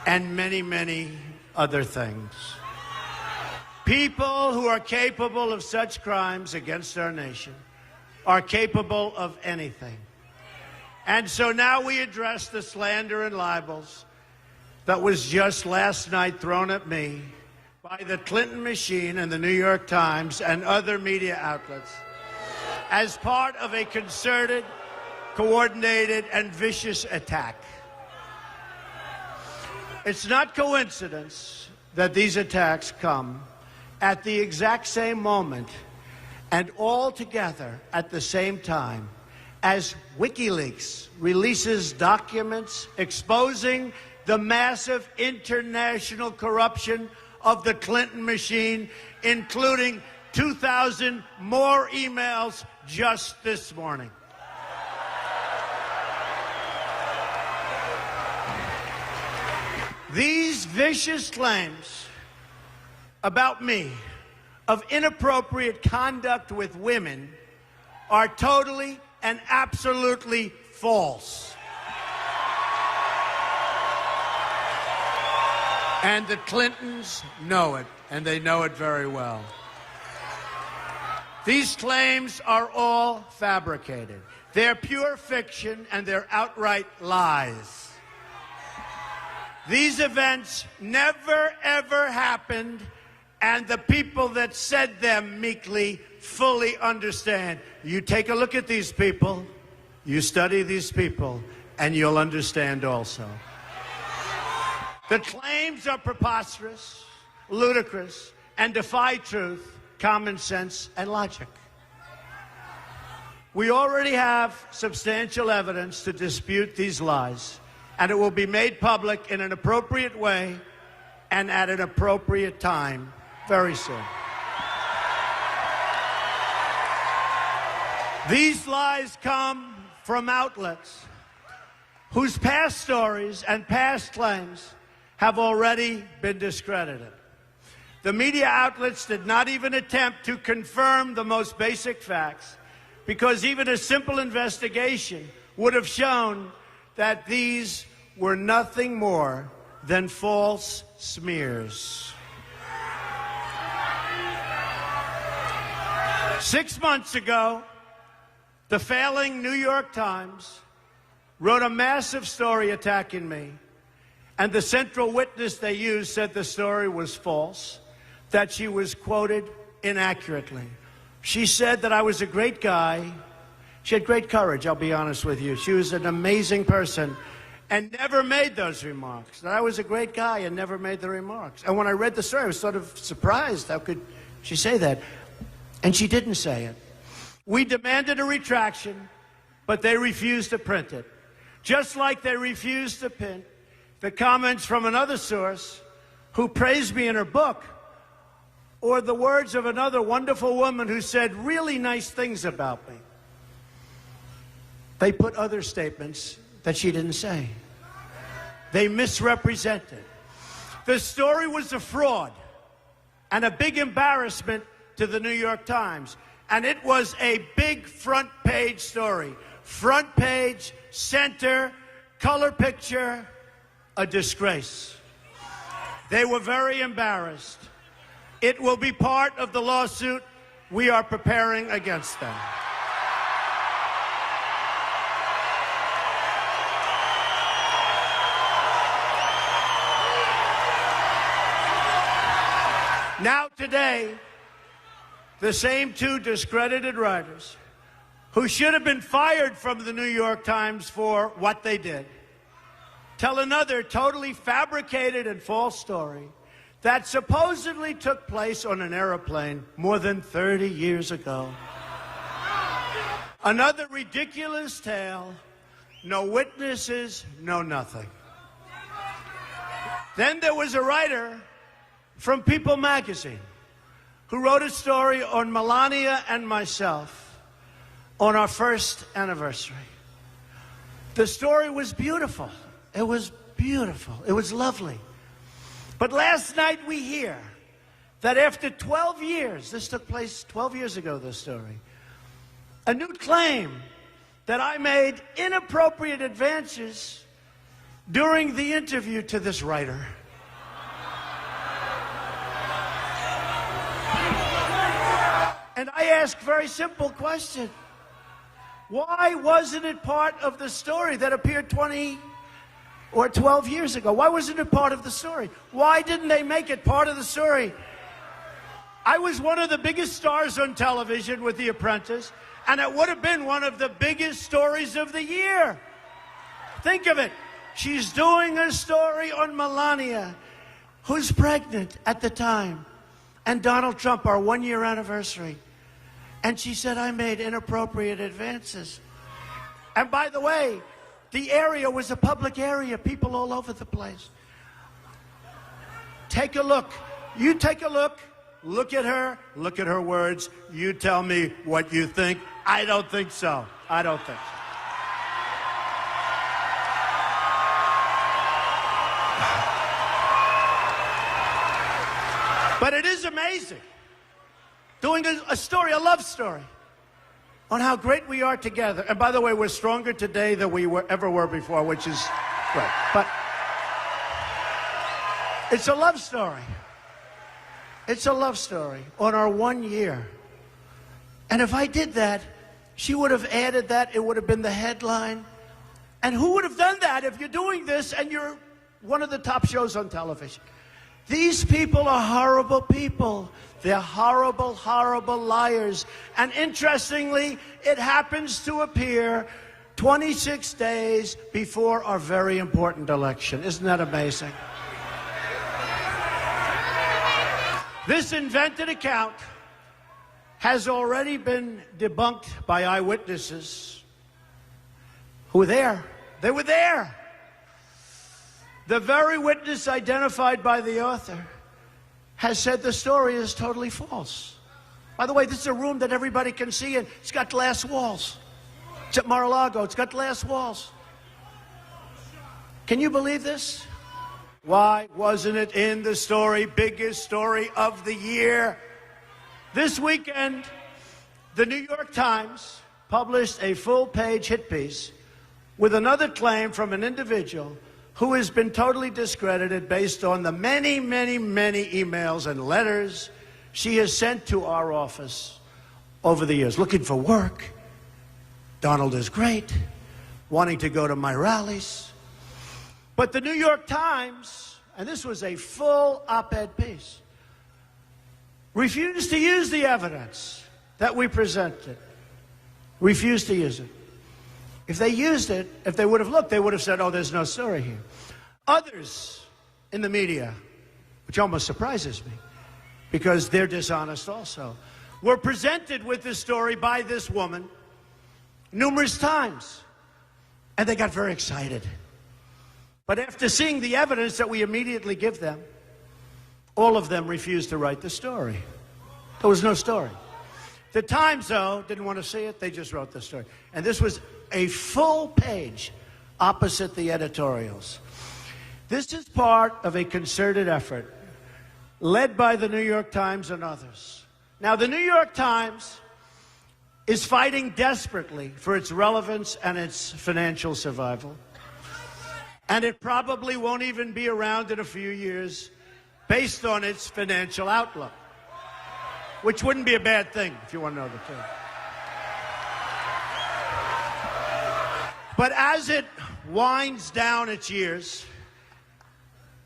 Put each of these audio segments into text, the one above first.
and many, many other things. People who are capable of such crimes against our nation are capable of anything. And so now we address the slander and libels that was just last night thrown at me by the Clinton machine and the New York Times and other media outlets as part of a concerted, coordinated, and vicious attack. It's not coincidence that these attacks come at the exact same moment and all together at the same time as WikiLeaks releases documents exposing the massive international corruption of the Clinton machine, including 2,000 more emails just this morning. These vicious claims about me of inappropriate conduct with women are totally and absolutely false. And the Clintons know it, and they know it very well. These claims are all fabricated. They're pure fiction, and they're outright lies. These events never, ever happened, and the people that said them meekly fully understand. You take a look at these people, you study these people, and you'll understand also. The claims are preposterous, ludicrous, and defy truth, common sense, and logic. We already have substantial evidence to dispute these lies, and it will be made public in an appropriate way and at an appropriate time very soon. These lies come from outlets whose past stories and past claims have already been discredited. The media outlets did not even attempt to confirm the most basic facts, because even a simple investigation would have shown that these were nothing more than false smears. 6 months ago, the failing New York Times wrote a massive story attacking me, and the central witness they used said the story was false, that she was quoted inaccurately. She said that I was a great guy. She had great courage, I'll be honest with you. She was an amazing person and never made those remarks. That I was a great guy and never made the remarks. And when I read the story, I was sort of surprised. How could she say that? And she didn't say it. We demanded a retraction, but they refused to print it. Just like they refused to print the comments from another source who praised me in her book, or the words of another wonderful woman who said really nice things about me. They put other statements that she didn't say. They misrepresented. The story was a fraud and a big embarrassment to the New York Times. And it was a big front page story. Front page, center, color picture, a disgrace. They were very embarrassed. It will be part of the lawsuit we are preparing against them. Now today, the same two discredited writers who should have been fired from the New York Times for what they did tell another totally fabricated and false story that supposedly took place on an airplane more than 30 years ago. Another ridiculous tale, no witnesses, no nothing. Then there was a writer from People magazine who wrote a story on Melania and myself on our first anniversary. The story was beautiful. It was beautiful. It was lovely. But last night we hear that after 12 years, this took place 12 years ago, this story, a new claim that I made inappropriate advances during the interview to this writer. And I asked a very simple question. Why wasn't it part of the story that appeared 20 or 12 years ago? Why wasn't it part of the story? Why didn't they make it part of the story? I was one of the biggest stars on television with The Apprentice, and it would have been one of the biggest stories of the year. Think of it. She's doing a story on Melania, who's pregnant at the time, and Donald Trump, our one-year anniversary. And she said, I made inappropriate advances. And by the way, the area was a public area, people all over the place. Take a look. You take a look. Look at her words. You tell me what you think. I don't think so. I don't think so. But it is amazing. Doing a story, a love story, on how great we are together. And by the way, we're stronger today than we ever were before, which is great. But it's a love story. It's a love story on our 1 year. And if I did that, she would have added that. It would have been the headline. And who would have done that if you're doing this and you're one of the top shows on television? These people are horrible people. They're horrible, horrible liars. And interestingly, it happens to appear 26 days before our very important election. Isn't that amazing? This invented account has already been debunked by eyewitnesses who were there. They were there. The very witness identified by the author has said the story is totally false. By the way, this is a room that everybody can see, and it's got glass walls. It's at Mar-a-Lago. It's got glass walls. Can you believe this? Why wasn't it in the story, biggest story of the year? This weekend, the New York Times published a full-page hit piece with another claim from an individual who has been totally discredited based on the many, many, many emails and letters she has sent to our office over the years, looking for work. Donald is great, wanting to go to my rallies. But the New York Times, and this was a full op-ed piece, refused to use the evidence that we presented. Refused to use it. If they used it, if they would have looked, they would have said, oh, there's no story here. Others in the media, which almost surprises me, because they're dishonest also, were presented with this story by this woman numerous times, and they got very excited. But after seeing the evidence that we immediately give them, all of them refused to write the story. There was no story. The Times, though, didn't want to see it. They just wrote the story. And this was a full page opposite the editorials. This is part of a concerted effort led by the New York Times and others. Now, the New York Times is fighting desperately for its relevance and its financial survival. And it probably won't even be around in a few years based on its financial outlook, which wouldn't be a bad thing if you want to know the truth. But as it winds down its years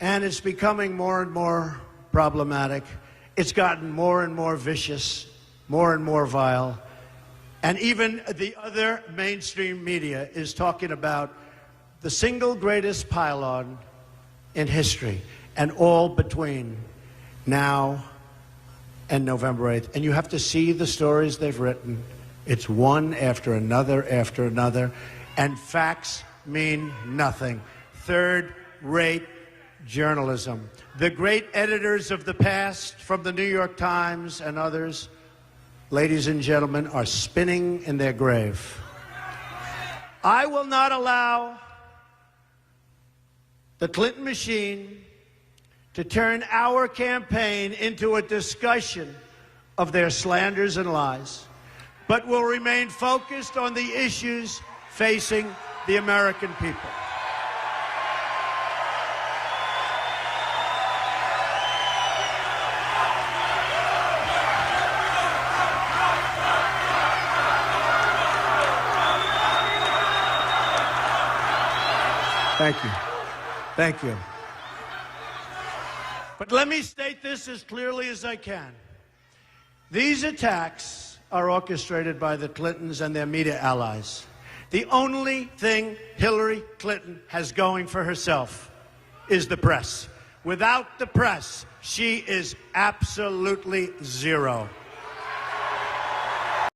and it's becoming more and more problematic, it's gotten more and more vicious, more and more vile, and even the other mainstream media is talking about the single greatest pylon in history, and all between now and November 8th. And you have to see the stories they've written. It's one after another, and facts mean nothing. Third-rate journalism. The great editors of the past from the New York Times and others, ladies and gentlemen, are spinning in their grave. I will not allow the Clinton machine to turn our campaign into a discussion of their slanders and lies, but will remain focused on the issues facing the American people. Thank you. Thank you. But let me state this as clearly as I can. These attacks are orchestrated by the Clintons and their media allies. The only thing Hillary Clinton has going for herself is the press. Without the press, she is absolutely zero.